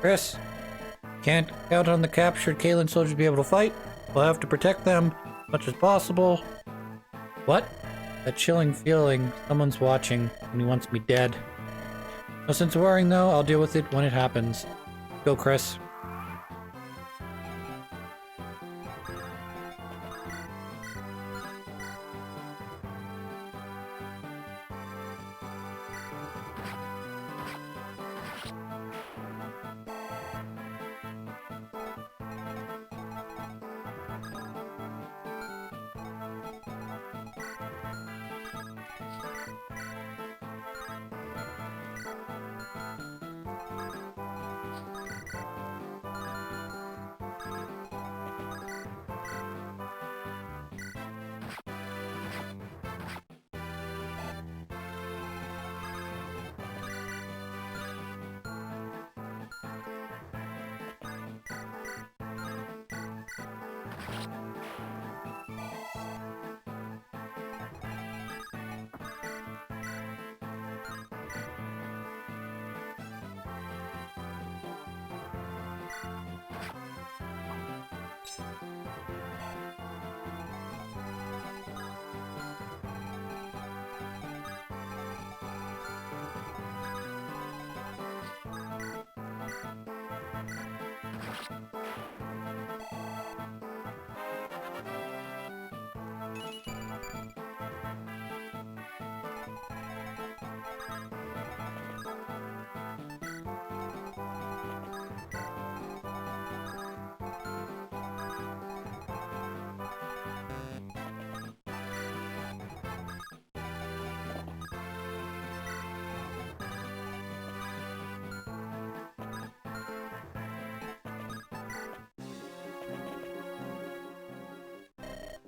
Chris, can't count on the captured Kalen soldiers to be able to fight. We'll have to protect them as much as possible. What? That chilling feeling. Someone's watching and he wants me dead. No sense of worrying though. I'll deal with it when it happens. Go, Chris.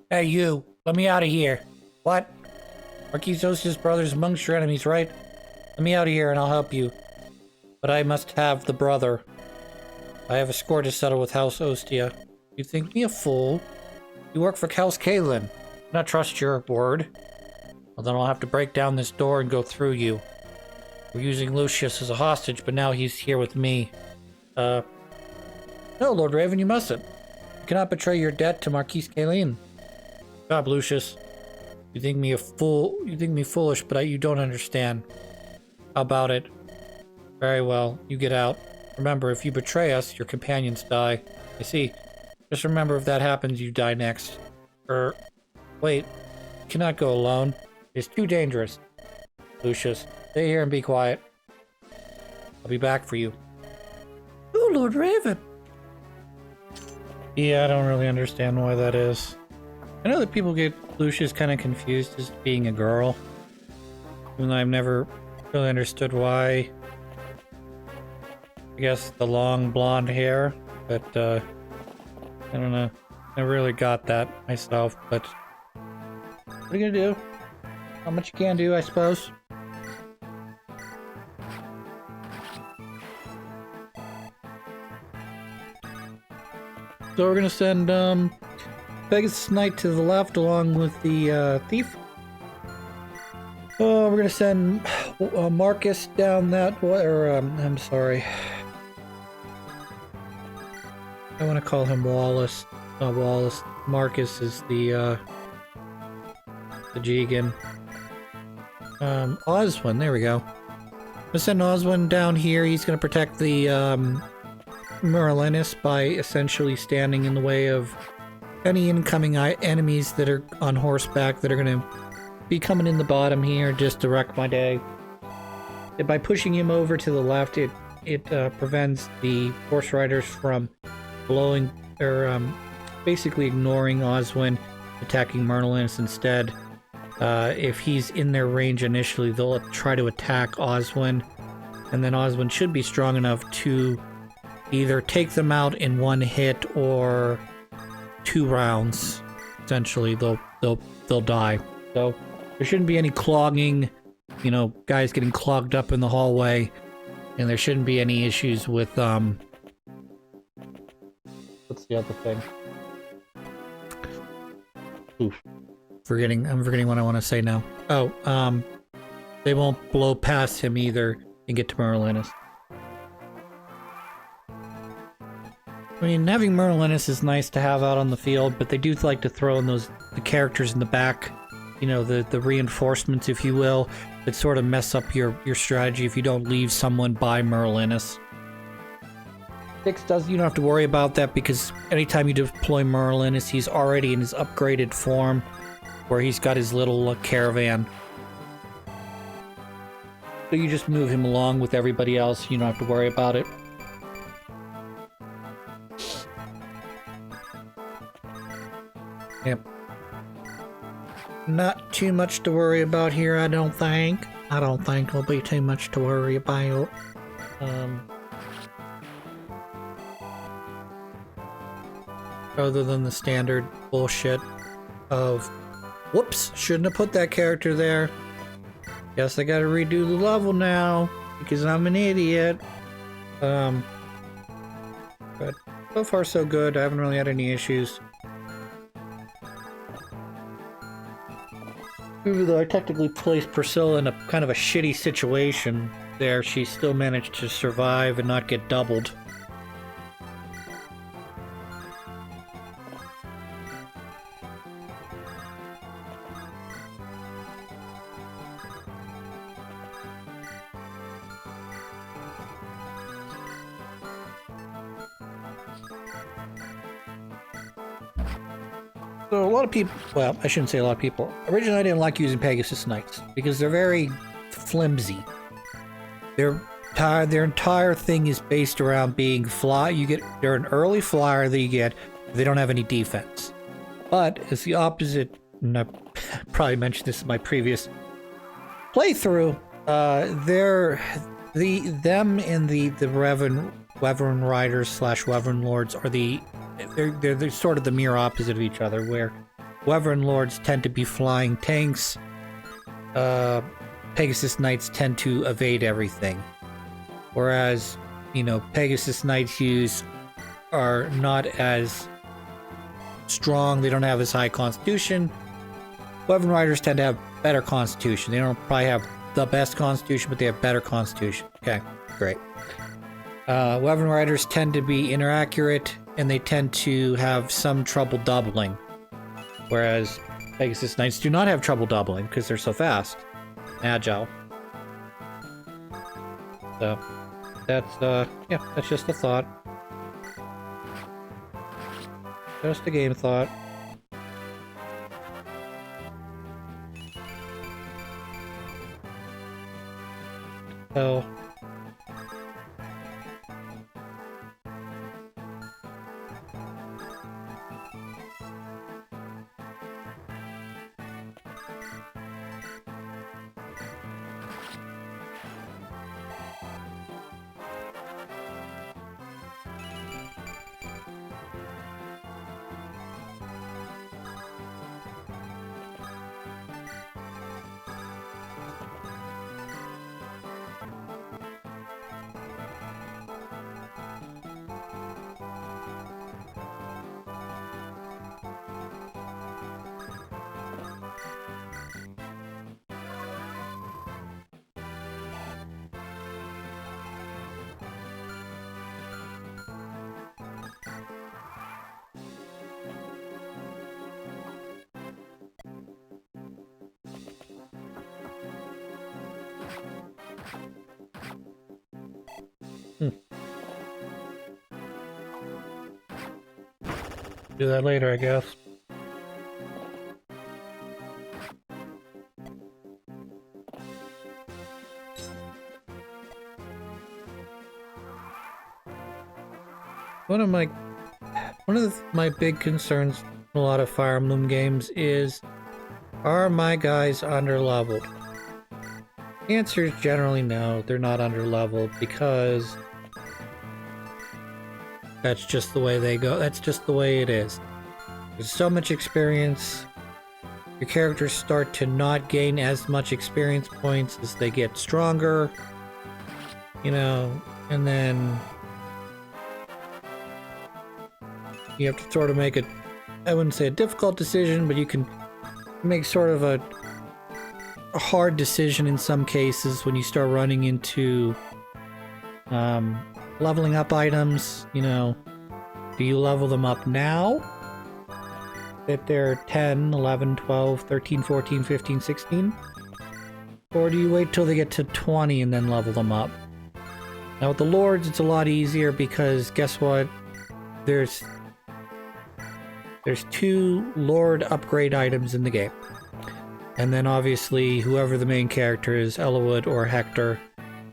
Hey, you. Let me out of here. What? Marquisos' brothers amongst your enemies, right? Let me out of here and I'll help you. But I must have the brother. I have a score to settle with House Ostia. You think me a fool? You work for House Kalen. Not trust your word. Well, then I'll have to break down this door and go through you. We're using Lucius as a hostage, but now he's here with me. No, Lord Raven, you mustn't. You cannot betray your debt to Marquis Kalen. Stop, Lucius. You think me a fool? You think me foolish, but you don't understand. How about it? Very well. You get out. Remember, if you betray us, your companions die. I see. Just remember, if that happens, you die next. Wait. You cannot go alone. It's too dangerous. Lucius, stay here and be quiet. I'll be back for you. Oh, Lord Raven. Yeah, I don't really understand why that is. I know that people get Lucius kind of confused as being a girl. Even though I've never really understood why. I guess the long blonde hair, but I don't know. I really got that myself, but what are you gonna do? Not much you can do, I suppose. So we're gonna send Pegasus Knight to the left along with the thief. Oh, we're gonna send Marcus down that way, or I'm sorry. I want to call him Wallace. Not Wallace. Marcus is the Jigen. Oswin, there we go. I'm gonna send Oswin down here. He's gonna protect the Merlinus by essentially standing in the way of any incoming enemies that are on horseback that are going to be coming in the bottom here just to wreck my day. By pushing him over to the left, it prevents the horse riders from blowing or basically ignoring Oswin, attacking Merlinus instead. If he's in their range initially, they'll try to attack Oswin, and then Oswin should be strong enough to either take them out in one hit or 2 rounds. Essentially, they'll die. So there shouldn't be any clogging, you know, guys getting clogged up in the hallway, and there shouldn't be any issues with what's the other thing? Oof. I'm forgetting what I want to say now. Oh, they won't blow past him either and get to Merlinus. I mean, having Merlinus is nice to have out on the field, but they do like to throw in the characters in the back, you know, the reinforcements, if you will, that sort of mess up your strategy if you don't leave someone by Merlinus. 6 does, you don't have to worry about that because anytime you deploy Merlinus, he's already in his upgraded form, where he's got his little caravan. So you just move him along with everybody else, you don't have to worry about it. Yep. Not too much to worry about here, I don't think. I don't think there'll be too much to worry about. Other than the standard bullshit of, whoops, shouldn't have put that character there. Guess I gotta redo the level now, because I'm an idiot. But so far so good, I haven't really had any issues. Even though I technically placed Priscilla in a kind of a shitty situation there, she still managed to survive and not get doubled. So a lot of people, well, I shouldn't say a lot of people. Originally, I didn't like using Pegasus Knights because they're very flimsy. Their entire thing is based around being they're an early flyer that you get. They don't have any defense. But it's the opposite, and I probably mentioned this in my previous playthrough. Them and the Wyvern Riders / Wyvern Lords are they're sort of the mirror opposite of each other, where Wyvern Lords tend to be flying tanks, Pegasus Knights tend to evade everything. Whereas, you know, Pegasus Knights are not as strong, they don't have as high constitution. Wyvern Riders tend to have better constitution. They don't probably have the best constitution, but they have better constitution. Okay, great. Wyvern Riders tend to be inaccurate, and they tend to have some trouble doubling. Whereas Pegasus Knights do not have trouble doubling, because they're so fast. Agile. So, that's just a thought. Just a game thought. So... do that later, I guess. One of my big concerns in a lot of Fire Emblem games is, are my guys underleveled? The answer is generally no, they're not underleveled, because that's just the way they go. That's just the way it is. There's so much experience. Your characters start to not gain as much experience points as they get stronger. You know, and then you have to sort of make I wouldn't say a difficult decision, but you can make sort of a hard decision in some cases when you start running into leveling up items, you know. Do you level them up now? That they're 10, 11, 12, 13, 14, 15, 16? Or do you wait till they get to 20 and then level them up? Now with the lords, it's a lot easier because guess what? There's 2 lord upgrade items in the game. And then obviously, whoever the main character is, Elwood or Hector,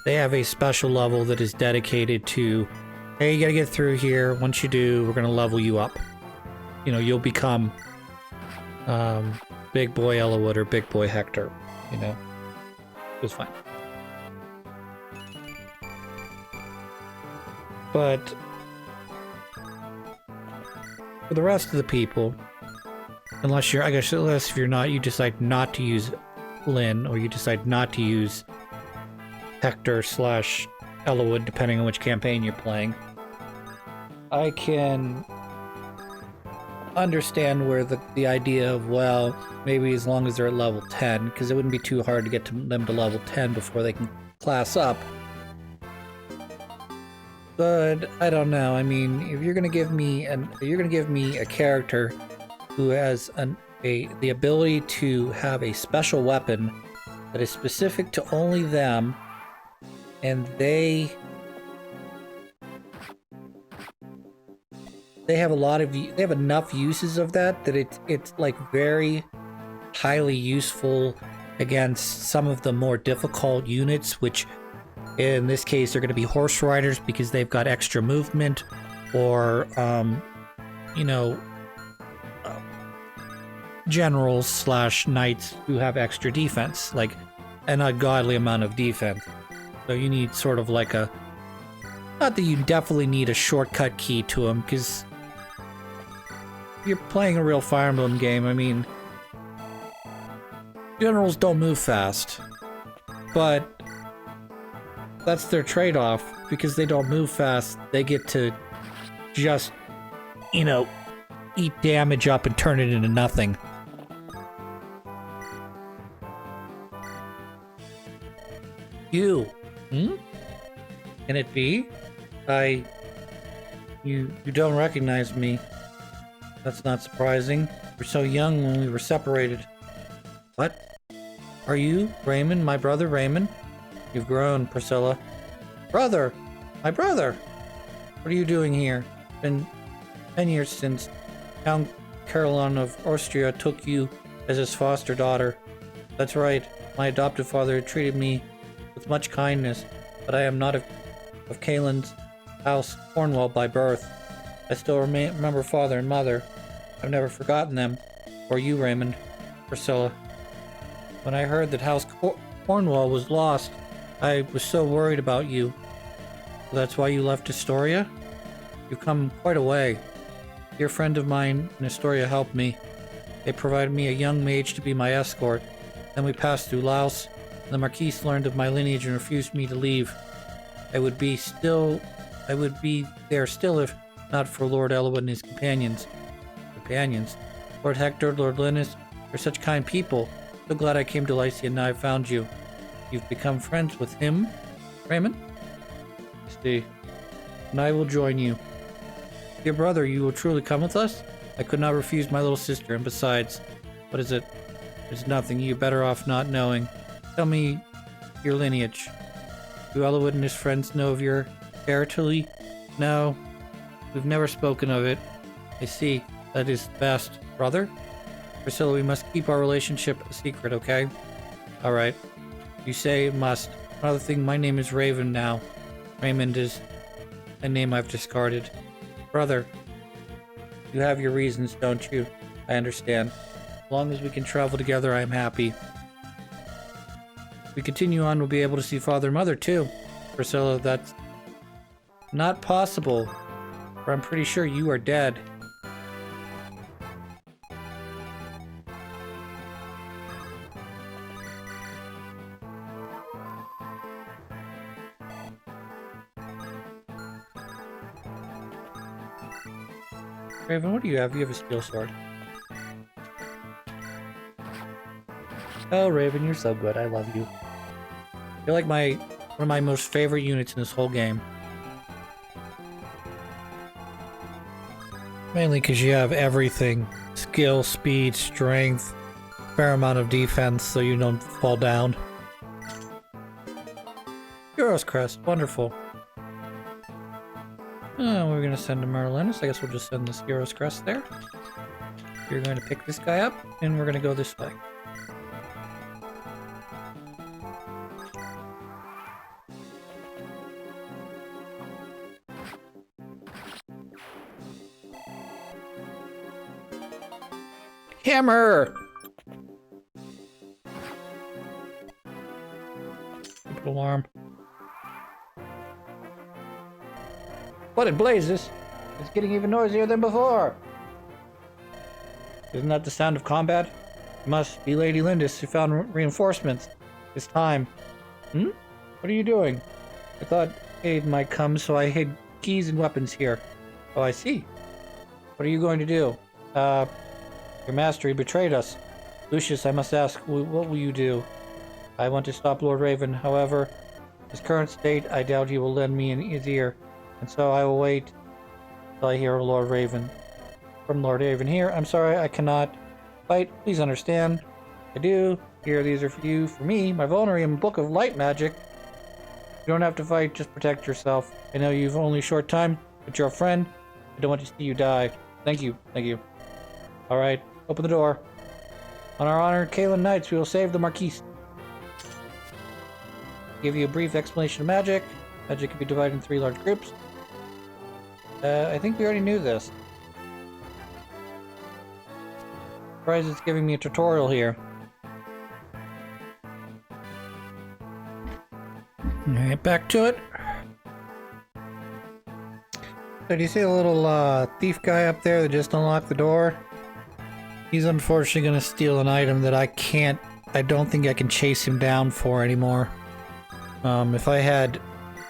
they have a special level that is dedicated to, hey, you gotta get through here. Once you do, we're gonna level you up. You know, you'll become Big Boy Elwood or Big Boy Hector, you know? It was fine. But for the rest of the people, unless you're, I guess, unless if you're not, you decide not to use Lynn, or you decide not to use Hector / Elwood, depending on which campaign you're playing. I can understand where the idea of, well, maybe as long as they're at level 10, because it wouldn't be too hard to get them to level 10 before they can class up. But I don't know. I mean, if you're gonna give me a character who has the ability to have a special weapon that is specific to only them, and they have they have enough uses of that it's like very highly useful against some of the more difficult units, which in this case are going to be horse riders because they've got extra movement, or you know, generals / knights who have extra defense, like an ungodly amount of defense. So you need sort of like a, not that you definitely need a shortcut key to them, because if you're playing a real Fire Emblem game, I mean, generals don't move fast, but that's their trade-off. Because they don't move fast, they get to just, you know, eat damage up and turn it into nothing. You? Can it be? You don't recognize me. That's not surprising. We're so young when we were separated. What? Are you Raymond, my brother Raymond? You've grown, Priscilla. Brother! My brother! What are you doing here? It's been 10 years since Count Caroline of Austria took you as his foster daughter. That's right. My adoptive father had treated me with much kindness, but I am not of Caelan's house, Cornwall, by birth. I still remember father and mother. I've never forgotten them. Or you, Raymond. Priscilla. When I heard that House Cornwall was lost, I was so worried about you. So that's why you left Astoria? You've come quite a way. A dear friend of mine in Astoria helped me. They provided me a young mage to be my escort. Then we passed through Laos, and the Marquise learned of my lineage and refused me to leave. I would be there still if not for Lord Elwood and his companions. Lord Hector, Lord Linus, they're such kind people. So glad I came to Lycia and now I found you. You've become friends with him, Raymond? I see. And I will join you. Dear brother, you will truly come with us? I could not refuse my little sister, and besides, what is it? It's nothing. You're better off not knowing. Tell me your lineage. Do Elwood and his friends know of your heritage? No, we've never spoken of it. I see. That is best. Brother? Priscilla, we must keep our relationship a secret, okay? Alright. You say must. Another thing, my name is Raven now. Raymond is a name I've discarded. Brother, you have your reasons, don't you? I understand. As long as we can travel together, I am happy. If we continue on, we'll be able to see father and mother, too. Priscilla, that's not possible. For I'm pretty sure you are dead. Raven, what do you have? You have a steel sword. Oh, Raven, you're so good. I love you. You're like one of my most favorite units in this whole game. Mainly because you have everything. Skill, speed, strength, fair amount of defense so you don't fall down. Hero's Crest, wonderful. We're gonna send to Merlin, so I guess we'll just send this Hero's Crest there. You're going to pick this guy up, and we're gonna go this way. Hammer! Stupid alarm. What in blazes? It's getting even noisier than before. Isn't that the sound of combat? It must be Lady Lindis who found reinforcements. It's time. What are you doing? I thought aid might come, so I hid keys and weapons here. Oh, I see. What are you going to do? Your master, he betrayed us. Lucius, I must ask, what will you do? I want to stop Lord Raven. However, his current state, I doubt he will lend me his ear. And so I will wait until I hear Lord Raven. From Lord Raven here. I'm sorry, I cannot fight. Please understand. I do. Here, these are for you. For me, my Vulnerium Book of Light Magic. You don't have to fight, just protect yourself. I know you've only a short time, but you're a friend. I don't want to see you die. Thank you. Thank you. Alright, open the door. On our honor, Kalen Knights, we will save the Marquise. Give you a brief explanation of magic. Magic can be divided in 3 large groups. I think we already knew this. Surprised it's giving me a tutorial here. Alright, back to it. So do you see a little thief guy up there that just unlocked the door? He's unfortunately going to steal an item that I don't think I can chase him down for anymore. If I had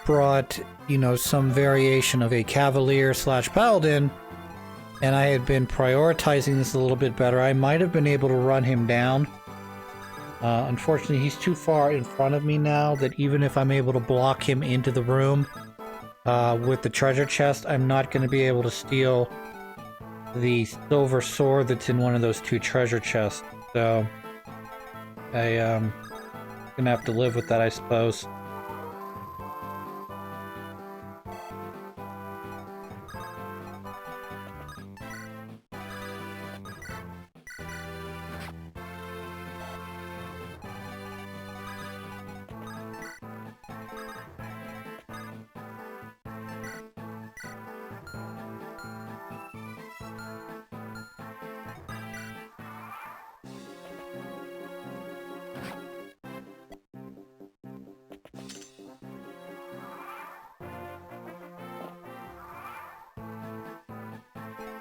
brought, you know, some variation of a Cavalier / Paladin, and I had been prioritizing this a little bit better, I might have been able to run him down. Unfortunately, he's too far in front of me now that even if I'm able to block him into the room with the treasure chest, I'm not going to be able to steal the silver sword that's in one of those 2 treasure chests. So I'm gonna have to live with that, I suppose.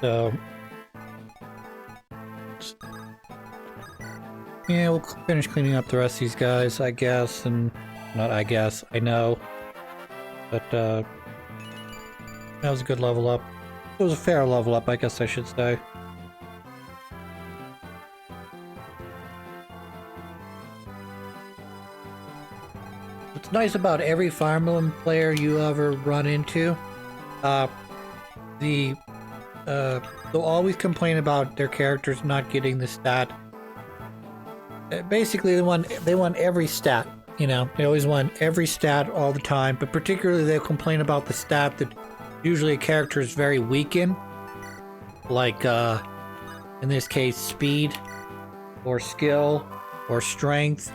So, yeah, we'll finish cleaning up the rest of these guys, I guess, and not I guess, I know. But, that was a good level up. It was a fair level up, I guess I should say. What's nice about every Fire Emblem player you ever run into, they'll always complain about their characters not getting the stat. Basically, they want every stat, you know? They always want every stat all the time, but particularly they'll complain about the stat that usually a character is very weak in. Like, in this case, speed, or skill, or strength.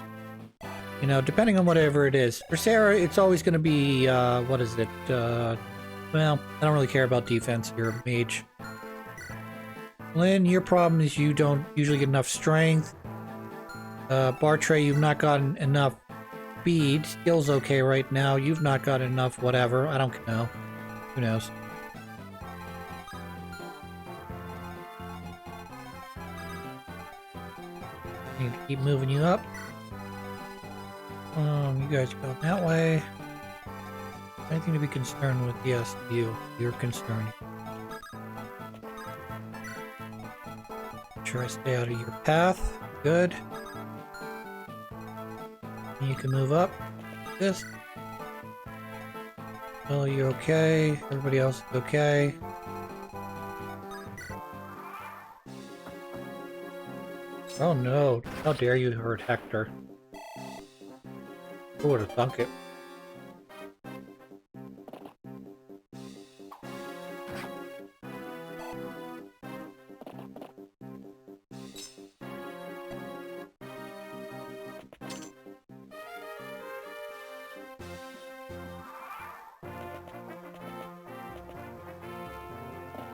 You know, depending on whatever it is. For Sarah, it's always going to be, what is it? Well, I don't really care about defense. You're a mage. Lynn, your problem is you don't usually get enough strength. Bartray, you've not gotten enough speed. Skill's okay right now. You've not got enough whatever. I don't know. Who knows? Need to keep moving you up. You guys are going that way. Anything to be concerned with? Yes, you. You're concerned. Make sure I stay out of your path. Good. And you can move up. This. Well, you're okay. Everybody else is okay. Oh no, how dare you hurt Hector? Who would have thunk it?